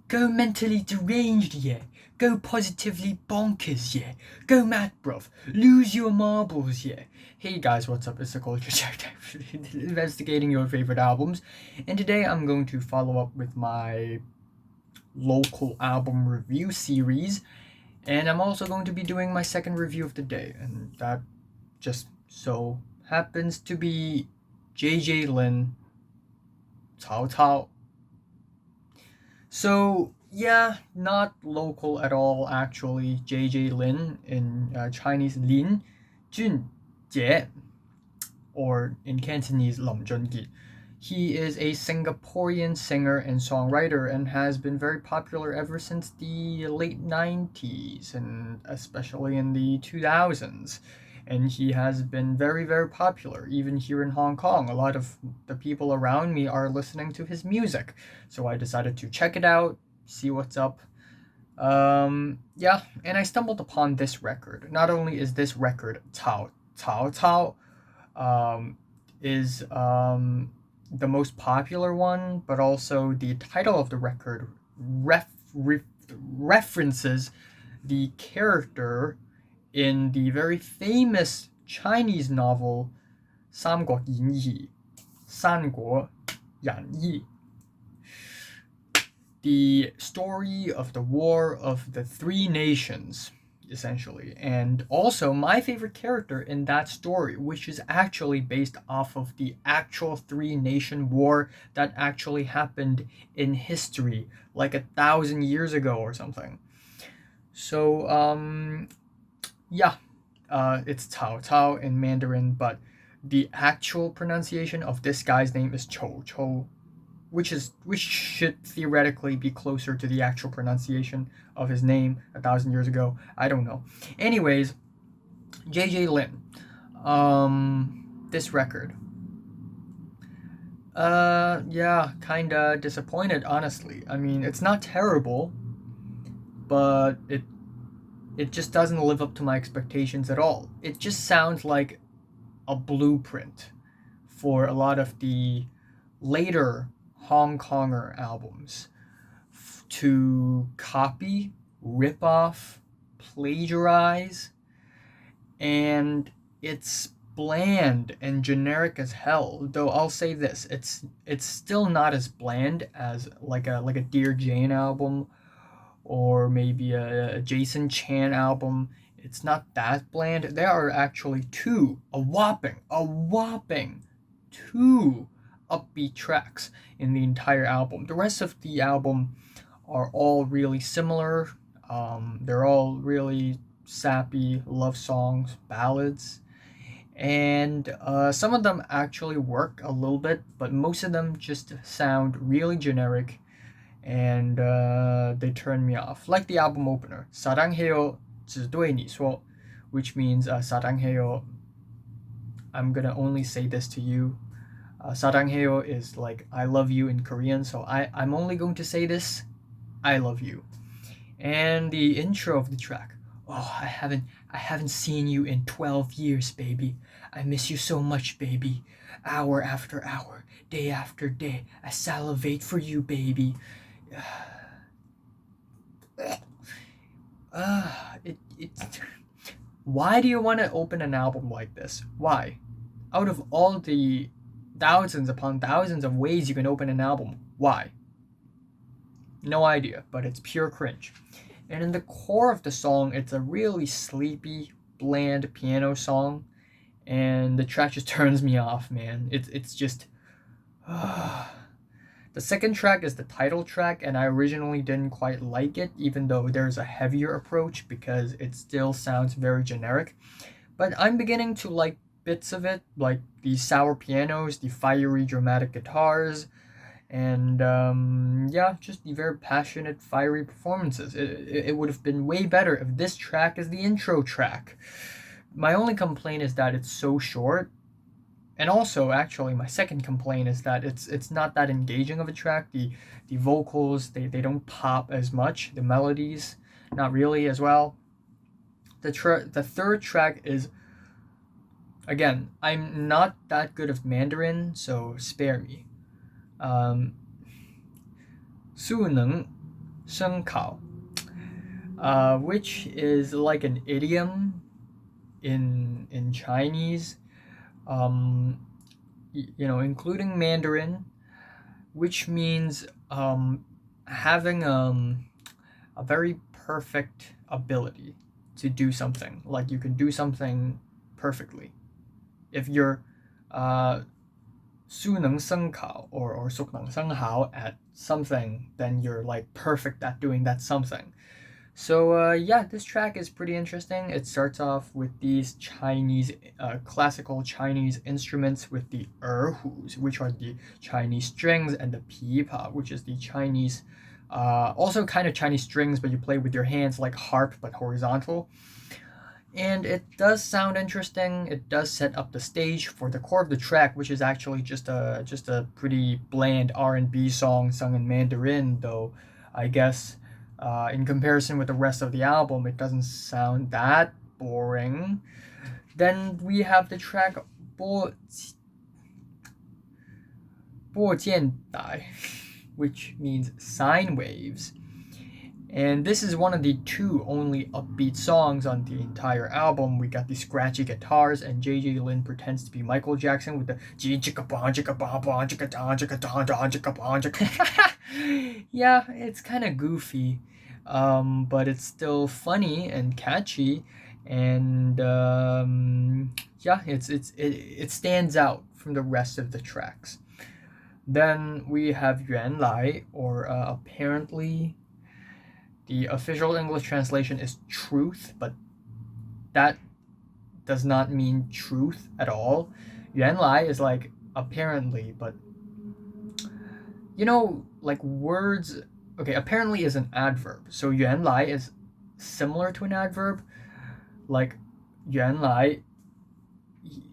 Go mentally deranged, yeah. Go positively bonkers, yeah. Go mad, bruv. Lose your marbles, yeah. Hey guys, what's up? It's the Culture Check, investigating your favorite albums. And today I'm going to follow up with my local album review series. And I'm also going to be doing my second review of the day. And that just so happens to be JJ Lin, Tsao Tsao. So yeah, not local at all actually. JJ Lin in Chinese Lin Junjie, or in Cantonese Lam Jungi. He is a Singaporean singer and songwriter and has been very popular ever since the late 90s and especially in the 2000s. And he has been very, very popular, even here in Hong Kong. A lot of the people around me are listening to his music. So I decided to check it out, see what's up. Yeah, and I stumbled upon this record. Not only is this record Tsao Tsao, is the most popular one, but also the title of the record references the character in the very famous Chinese novel 三国演义, the story of the War of the Three Nations, essentially. And also my favorite character in that story, which is actually based off of the actual Three-Nation War that actually happened in history, like 1,000 years ago or something. So, yeah, it's Cao Cao in Mandarin, but the actual pronunciation of this guy's name is Chou Chou, which should theoretically be closer to the actual pronunciation of his name 1,000 years ago. I don't know. Anyways, JJ Lin, this record. Yeah, kinda disappointed, honestly. I mean, it's not terrible, but it just doesn't live up to my expectations at all. It just sounds like a blueprint for a lot of the later Hong Konger albums to copy, rip off, plagiarize, and it's bland and generic as hell. Though I'll say this, it's still not as bland as like a Dear Jane album or maybe a Jason Chan album. It's not that bland. There are actually a whopping two upbeat tracks in the entire album. The rest of the album are all really similar. They're all really sappy love songs, ballads, and some of them actually work a little bit, but most of them just sound really generic, and they turn me off. Like the album opener, 사랑해요只对你说, which means 사랑해요, I'm gonna only say this to you. 사랑해요 is like I love you in Korean, so I'm only going to say this, I love you. And the intro of the track, oh, I haven't seen you in 12 years, baby. I miss you so much, baby. Hour after hour, day after day, I salivate for you, baby. Why do you want to open an album like this? Why? Out of all the thousands upon thousands of ways you can open an album, why? No idea, but it's pure cringe. And in the core of the song, it's a really sleepy, bland piano song, and the track just turns me off, man. It's just the second track is the title track, and I originally didn't quite like it, even though there's a heavier approach because it still sounds very generic. But I'm beginning to like bits of it, like the sour pianos, the fiery dramatic guitars, and yeah, just the very passionate, fiery performances. It would have been way better if this track is the intro track. My only complaint is that it's so short. And also, actually, my second complaint is that it's not that engaging of a track. The vocals, they don't pop as much. The melodies, not really as well. The third track is, again, I'm not that good of Mandarin, so spare me. 熟能生巧, which is like an idiom in Chinese, including Mandarin, which means having a very perfect ability to do something. Like you can do something perfectly. If you're 熟能生巧 or 熟能生巧 at something, then you're like perfect at doing that something. So yeah, this track is pretty interesting. It starts off with these Chinese, classical Chinese instruments with the erhus, which are the Chinese strings, and the pipa, which is the Chinese, also kind of Chinese strings, but you play with your hands like harp, but horizontal. And it does sound interesting. It does set up the stage for the core of the track, which is actually just a pretty bland R&B song sung in Mandarin, though I guess in comparison with the rest of the album, it doesn't sound that boring. Then we have the track 波见带, which means sine waves. And this is one of the two only upbeat songs on the entire album. We got the scratchy guitars, and JJ Lin pretends to be Michael Jackson with the yeah, it's kind of goofy, but it's still funny and catchy, and yeah, it stands out from the rest of the tracks. Then we have 原来, or apparently. The official English translation is truth, but that does not mean truth at all. 原来 is like apparently, but like words. Okay, apparently is an adverb. So 原来 is similar to an adverb. Like 原来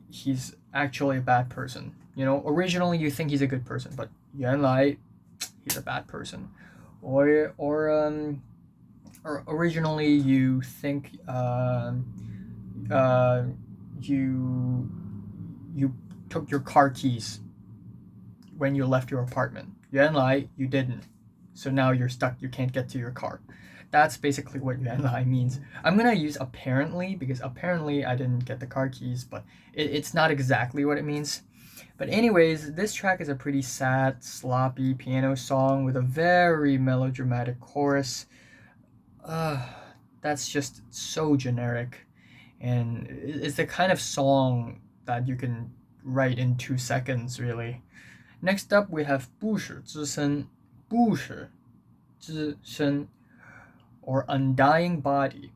he's actually a bad person. Originally you think he's a good person, but 原来 he's a bad person. Or originally you think you took your car keys when you left your apartment. 原来 you didn't. So now you're stuck, you can't get to your car. That's basically what 原来 means. I'm gonna use apparently because apparently I didn't get the car keys, but it's not exactly what it means. But anyways, this track is a pretty sad, sloppy piano song with a very melodramatic chorus. That's just so generic, and it's the kind of song that you can write in 2 seconds, really. Next up, we have 不死之身, 不死之身, or Undying Body.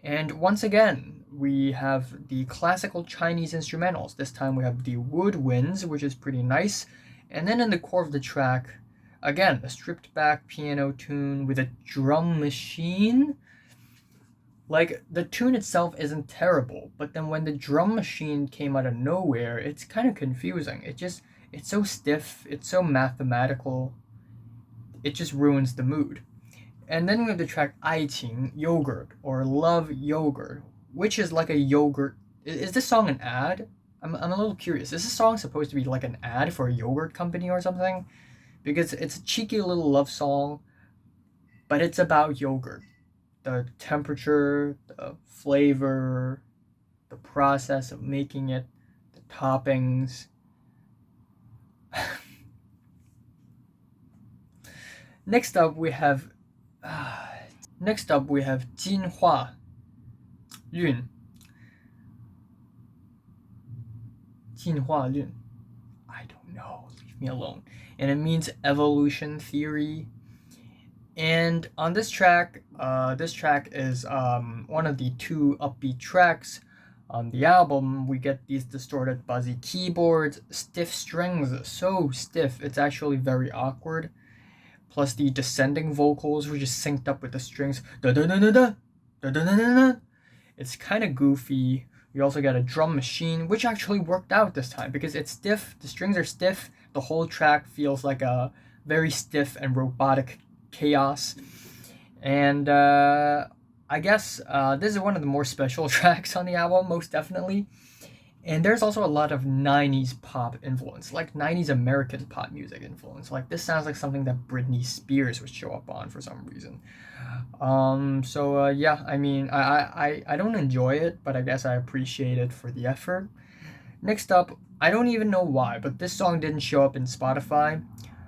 And once again, we have the classical Chinese instrumentals. This time we have the woodwinds, which is pretty nice. And then in the core of the track, again, a stripped back piano tune with a drum machine. Like, the tune itself isn't terrible, but then when the drum machine came out of nowhere, it's kind of confusing. It's so stiff, it's so mathematical, it just ruins the mood. And then we have the track 爱情 yogurt, or love yogurt, which is like a yogurt. Is this song an ad? I'm a little curious. Is this song supposed to be like an ad for a yogurt company or something? Because it's a cheeky little love song, but it's about yogurt. The temperature, the flavor, the process of making it, the toppings. Next up we have 进化论. 进化论. I don't know. Leave me alone. And it means evolution theory. And on this track is one of the 2 upbeat tracks on the album. We get these distorted buzzy keyboards, stiff strings, so stiff it's actually very awkward. Plus the descending vocals, which is synced up with the strings. It's kind of goofy. We also got a drum machine, which actually worked out this time because it's stiff. The strings are stiff. The whole track feels like a very stiff and robotic chaos. And I guess this is one of the more special tracks on the album, most definitely. And there's also a lot of 90s pop influence, like 90s American pop music influence. Like this sounds like something that Britney Spears would show up on for some reason. Yeah, I mean, I don't enjoy it, but I guess I appreciate it for the effort. Next up, I don't even know why, but this song didn't show up in Spotify.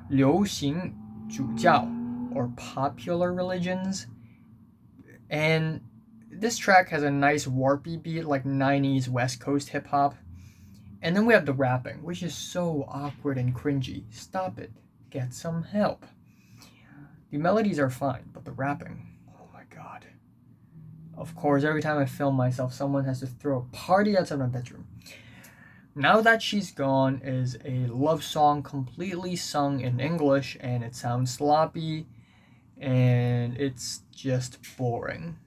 流行主教, or Popular Religions. And this track has a nice warpy beat, like 90s West Coast hip hop. And then we have the rapping, which is so awkward and cringy. Stop it. Get some help. The melodies are fine, but the rapping, oh my god. Of course, every time I film myself, someone has to throw a party outside my bedroom. Now That She's Gone is a love song completely sung in English, and it sounds sloppy, and it's just boring.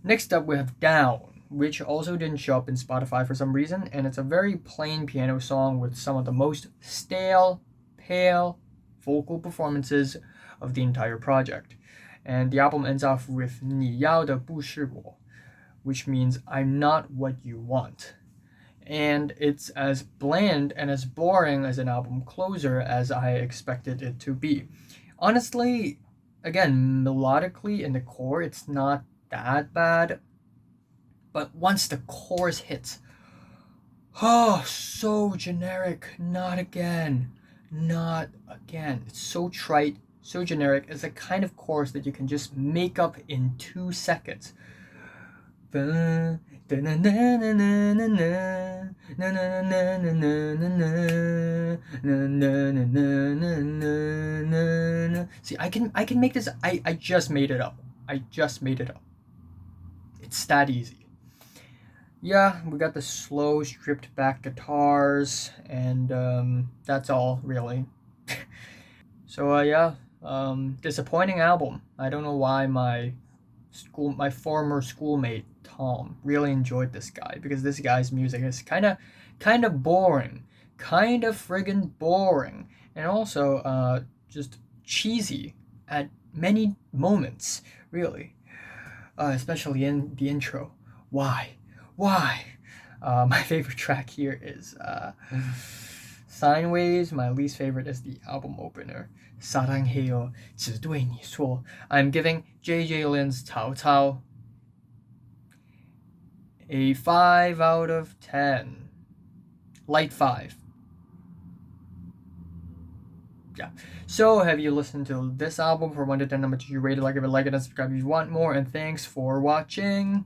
Next up, we have Down, which also didn't show up in Spotify for some reason, and it's a very plain piano song with some of the most stale, pale vocal performances of the entire project. And the album ends off with 你要的不是我, which means I'm not what you want. And it's as bland and as boring as an album closer as I expected it to be. Honestly, again, melodically in the core, it's not that bad. But once the chorus hits, oh, so generic. Not again. Not again. It's so trite, so generic. It's the kind of chorus that you can just make up in 2 seconds. See, I can make this. I just made it up. It's that easy. Yeah, we got the slow, stripped back guitars, and that's all really. Disappointing album. I don't know why my former schoolmate Tom really enjoyed this guy, because this guy's music is kind of boring, kind of friggin' boring, and also just cheesy at many moments, really, especially in the intro. Why? My favorite track here is Sine Waves. My least favorite is the album opener, 사랑해요只对你说. I'm giving JJ Lin's Tsao Tsao a 5 out of 10. Light 5. Yeah. So, have you listened to this album? For 1 to 10, how much you rate it? Like, if you like it, and subscribe if you want more. And thanks for watching.